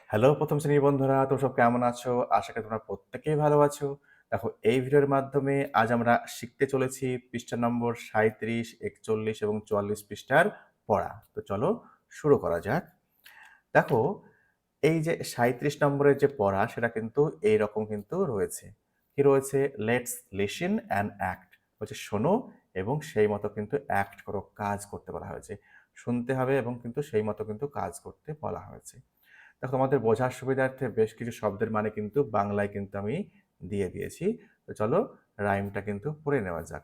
Hello প্রথম শ্রেণীর বন্ধুরা, তোমরা সব কেমন আছো? আশা করি তোমরা প্রত্যেকেই ভালো আছো। দেখো এই ভিডিওর মাধ্যমে আজ আমরা শিখতে চলেছি পৃষ্ঠা নম্বর ৩৭, ৪১ এবং ৪৪ পৃষ্ঠার পড়া। তো চলো শুরু করা যাক। দেখো এই যে ৩৭ নম্বরের যে পড়া সেটা কিন্তু এইরকম কিন্তু রয়েছে। কি রয়েছে? Let's listen and act. হচ্ছে শোনো এবং সেই মতো কিন্তু অ্যাক্ট করো, কাজ করতে বলা হয়েছে। শুনতে হবে এবং কিন্তু সেই মতো কিন্তু কাজ করতে বলা হয়েছে। দেখো তোমাদের বোঝার সুবিধার্থে বেশ কিছু শব্দের মানে কিন্তু বাংলায় কিন্তু আমি দিয়ে দিয়েছি। তো চলো রাইমটা কিন্তু পড়ে নেওয়া যাক।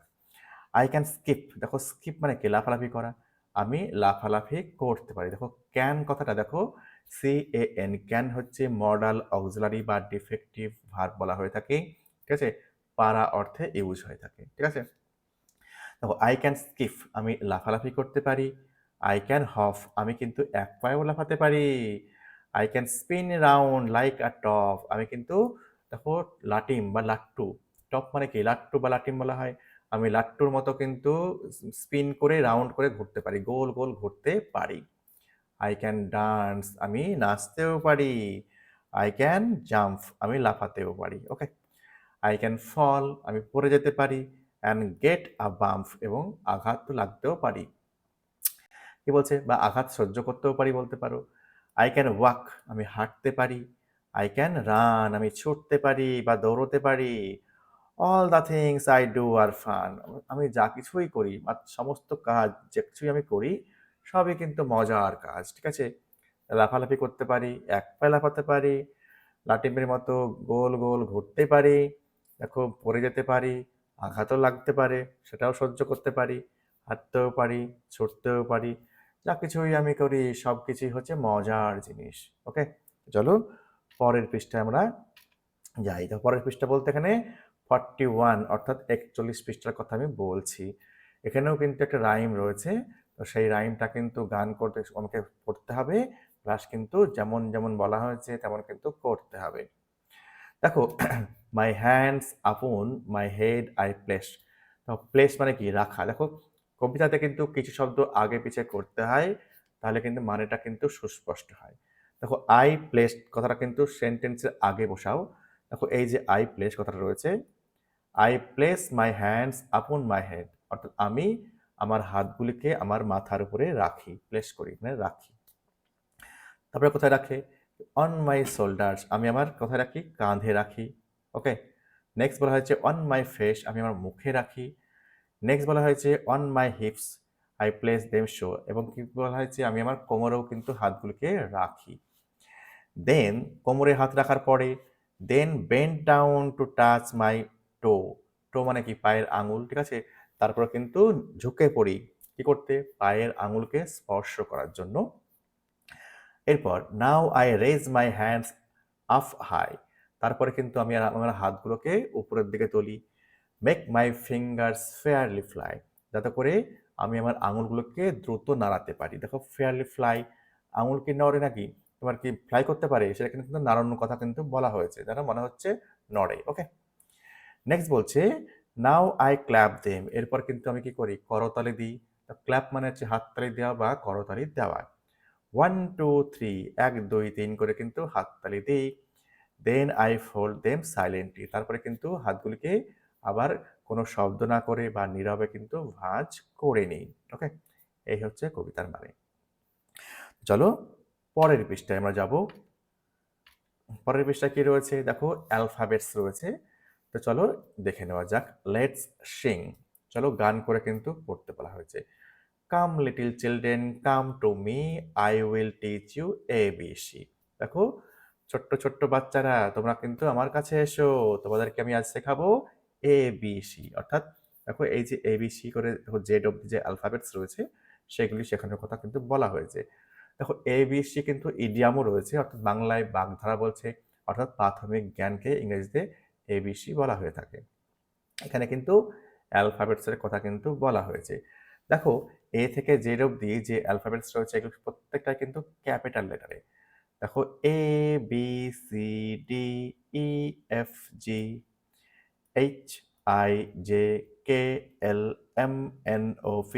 I can skip. দেখো স্কিপ মানে কি? লাফালাফি করা। আমি লাফালাফি করতে পারি। দেখো ক্যান কথাটা দেখো, CAN, ক্যান হচ্ছে মডাল অক্সিলারি বা ডিফেক্টিভ ভার্ব বলা হয়ে থাকে। ঠিক আছে? পারা অর্থে ইউজ হয়ে থাকে। ঠিক আছে? দেখো আই ক্যান স্কিপ, আমি লাফালাফি করতে পারি। আই ক্যান হফ, আমি কিন্তু এক পায়েও লাফাতে পারি। I can spin round like a top, আমি কিন্তু দেখো লাটিম বা লাট্টু, টপ মানে কি? লাট্টু বা লাটিম বলা হয়। আমি লাট্টুর মতো কিন্তু স্পিন করে রাউন্ড করে ঘুরতে পারি, গোল গোল ঘুরতে পারি। আই ক্যান ডান্স, আমি নাচতেও পারি। আই ক্যান জাম্প, আমি লাফাতেও পারি। ওকে। আই ক্যান ফল, আমি পড়ে যেতে পারি। অ্যান্ড গেট আ বাম্প, এবং আঘাত তো লাগতেও পারি। কি বলছে? বা আঘাত সহ্য করতেও পারি বলতে পারো। আই ক্যান ওয়াক, আমি হাঁটতে পারি। আই ক্যান রান, আমি ছুটতে পারি বা দৌড়তে পারি। All the things I do are fun, আমি যা কিছুই করি বা সমস্ত কাজ যে কিছুই আমি করি সবই কিন্তু মজার কাজ। ঠিক আছে? লাফালাফি করতে পারি, এক পায়ে লাফাতে পারি, লাটিমের মতো গোল গোল ঘুরতে পারি, দেখো পড়ে যেতে পারি, আঘাতও লাগতে পারে, সেটাও সহ্য করতে পারি, হাঁটতেও পারি, ছুটতেও পারি, যা কিছুই আমি করি সব কিছুই হচ্ছে মজার জিনিস। ওকে, চলো পরের পৃষ্ঠায় আমরা যাই। তো পরের পৃষ্ঠা বলতে এখানে 41 অর্থাৎ 41 পৃষ্ঠার কথা আমি বলছি। এখানেও কিন্তু একটা রাইম রয়েছে। তো সেই রাইমটা কিন্তু গান করতে আমাকে পড়তে হবে, প্লাস কিন্তু যেমন যেমন বলা হয়েছে তেমন কিন্তু করতে হবে। দেখো মাই হ্যান্ডস আপন মাই হেড আই প্লেস। তো প্লেস মানে কি? রাখা। দেখো কবিতাতে কিন্তু কিছু শব্দ আগে পিছে করতে হয়, তাহলে কিন্তু মানেটা কিন্তু সুস্পষ্ট হয়। দেখো আই প্লেস কথাটা কিন্তু সেন্টেন্সের আগে বসাও। দেখো এই যে আই প্লেস কথাটা রয়েছে, আই প্লেস মাই হ্যান্ডস আপন মাই হেড, অর্থাৎ আমি আমার হাতগুলিকে আমার মাথার উপরে রাখি, প্লেস করি মানে রাখি। তারপরে কোথায় রাখে? অন মাই শোল্ডার্স, আমি আমার কোথায় রাখি? কাঁধে রাখি। ওকে। নেক্সট বলা হয়েছে অন মাই ফেস, আমি আমার মুখে রাখি। নেক্সট বলা হয়েছে on my hips I place them so, এবং কি বলা হয়েছে? আমি আমার কোমরেও কিন্তু হাতগুলিকে রাখি। দেন কোমরে হাত রাখার পরে then bend down to touch my toe. Toe মানে কি? পায়ের আঙুল। ঠিক আছে? তারপর কিন্তু ঝুঁকে পড়ি কি করতে? পায়ের আঙুলকে স্পর্শ করার জন্য। এরপর now I raise my hands up high, তারপরে কিন্তু আমি আমার হাতগুলোকে উপরের দিকে তুলি। Make my fingers fairly fly, যাতে করে আমি আমার আঙুলগুলোকে দ্রুত নাড়াতে পারি। দেখো ফেয়ারলি ফ্লাই, আঙুল কি নড়ে নাকি? তোমার কি ফ্লাই করতে পারে? সেটা কিন্তু নাড়ানোর কথা কিন্তু বলা হয়েছে, যেন মনে হচ্ছে নড়ে। ওকে। নেক্সট বলছে নাও আই ক্ল্যাপ দেম, এরপর কিন্তু আমি কি করি? করতালি দিই। ক্ল্যাপ মানে হচ্ছে হাততালি দেওয়া বা করতালি দেওয়া। 1 2 3, ১ ২ ৩ করে কিন্তু হাততালি দিই। Then I fold them silently, তারপরে কিন্তু হাতগুলিকে আবার কোনো শব্দ না করে বা নীরবে কিন্তু ভাঁজ করে নিই। ওকে, এই হচ্ছে কবিতার মানে। চলো পরের পৃষ্ঠায় আমরা যাব। পরের পৃষ্ঠায় কি রয়েছে? দেখো অ্যালফাবেটস রয়েছে। তো চলো দেখে নেওয়া যাক। লেটস সিং, চলো গান করে কিন্তু পড়তে বলা হয়েছে। Come little children come to me I will teach you ABC। দেখো ছোট্ট ছোট্ট বাচ্চারা তোমরা কিন্তু আমার কাছে এসো, তোমাদেরকে আমি আজ শেখাবো ABC। অর্থাৎ দেখো এই যে ABC করে দেখো জেড অব্দি যে অ্যালফাবেটস রয়েছে সেগুলি শেখানোর কথা কিন্তু বলা হয়েছে। দেখো ABC কিন্তু ইডিয়ামও রয়েছে, অর্থাৎ বাংলায় বাগধারা বলছে, অর্থাৎ প্রাথমিক জ্ঞানকে ইংরেজিতে ABC বলা হয়ে থাকে। এখানে কিন্তু অ্যালফাবেটসের কথা কিন্তু বলা হয়েছে। দেখো এ থেকে জেড অব্দি যে অ্যালফাবেটস রয়েছে এগুলো প্রত্যেকটাই কিন্তু ক্যাপিটাল লেটারে। দেখো ABCDEFGHIJKLMNOP,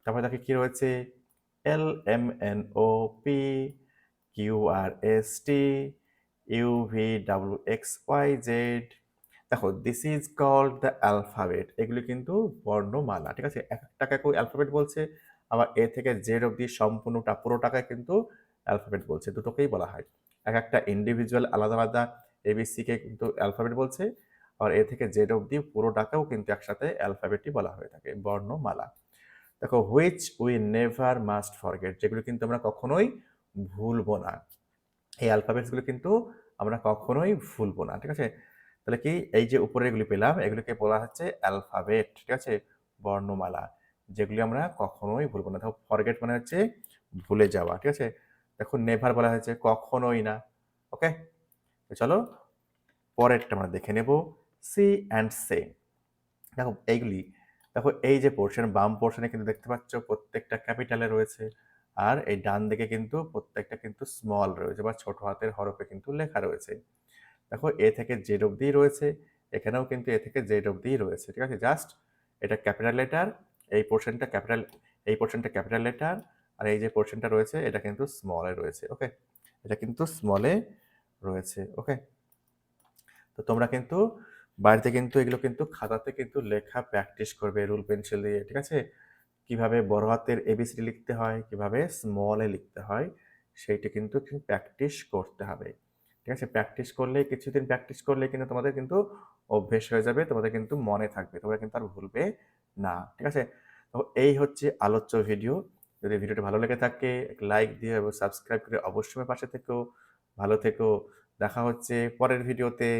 তারপরে দেখো কি রয়েছে? LMNOP, QRST, UVWXYZ। দেখো this is called the alphabet. এগুলি কিন্তু বর্ণমালা, ঠিক আছে? এক একটাকে অ্যালফাবেট বলছে, আবার এ থেকে জেড অবধি সম্পূর্ণটা পুরোটাকে কিন্তু অ্যালফাবেট বলছে, দুটোকেই বলা হয়। এক একটা ইন্ডিভিজুয়াল আলাদা আলাদা এবিসিকে কিন্তু অ্যালফাবেট বলছে, আর এ থেকে জেড অবধি পুরোটাকেও কিন্তু একসাথে অ্যালফাবেটই বলা হয়ে থাকে, বর্ণমালা। দেখো which we never must forget, যেগুলো কিন্তু আমরা কখনোই ভুলবো না। এই অ্যালফাবেটসগুলো কিন্তু আমরা কখনোই ভুলবো না, ঠিক আছে? তাহলে কি এই যে উপরে এগুলি পেলাম, এগুলোকে বলা হচ্ছে অ্যালফাবেট, ঠিক আছে? বর্ণমালা, যেগুলি আমরা কখনোই ভুলবো না। দেখো ফরগেট মানে হচ্ছে ভুলে যাওয়া, ঠিক আছে? দেখো নেভার বলা হয়েছে কখনোই না। ওকে, তো চলো পরেরটা আমরা দেখে নেব। সি অ্যান্ড সে। দেখো এইগুলি, দেখো এই যে পোর্শন, বাম পোর্শনে কিন্তু দেখতে পাচ্ছ প্রত্যেকটা ক্যাপিটালে রয়েছে, আর এই ডান দিকে কিন্তু প্রত্যেকটা কিন্তু স্মল রয়েছে বা ছোট হাতের হরফে কিন্তু লেখা রয়েছে। দেখো এ থেকে জেড অবধি রয়েছে, এখানেও কিন্তু এ থেকে জেড অবধি রয়েছে, ঠিক আছে? জাস্ট এটা ক্যাপিটাল লেটার, এই পোর্শনটা ক্যাপিটাল, এই পোর্শনটা ক্যাপিটাল লেটার, আর এই যে পোর্শনটা রয়েছে এটা কিন্তু স্মলে রয়েছে। ওকে, এটা কিন্তু স্মলে রয়েছে। ওকে, তো তোমরা কিন্তু বাড়িতে কিন্তু এগুলো কিন্তু খাতাতে কিন্তু লেখা প্র্যাকটিস করবে রুল পেন্সিল দিয়ে, ঠিক আছে? কিভাবে বড় হাতের এবিসিডি লিখতে হয়, কিভাবে স্মলে লিখতে হয়, সেইটা কিন্তু প্র্যাকটিস করতে হবে, ঠিক আছে? প্র্যাকটিস করলে, কিছুদিন প্র্যাকটিস করলে কিন্তু তোমাদের কিন্তু অভ্যেস হয়ে যাবে, তোমাদের কিন্তু মনে থাকবে, তোমরা কিন্তু আর ভুলবে না, ঠিক আছে? তো এই হচ্ছে আলোচ্য ভিডিও। যদি ভিডিওটি ভালো লেগে থাকে লাইক দিয়ে এবং সাবস্ক্রাইব করে অবশ্যই পাশে থেকো। ভালো থেকো, দেখা হচ্ছে পরের ভিডিওতে।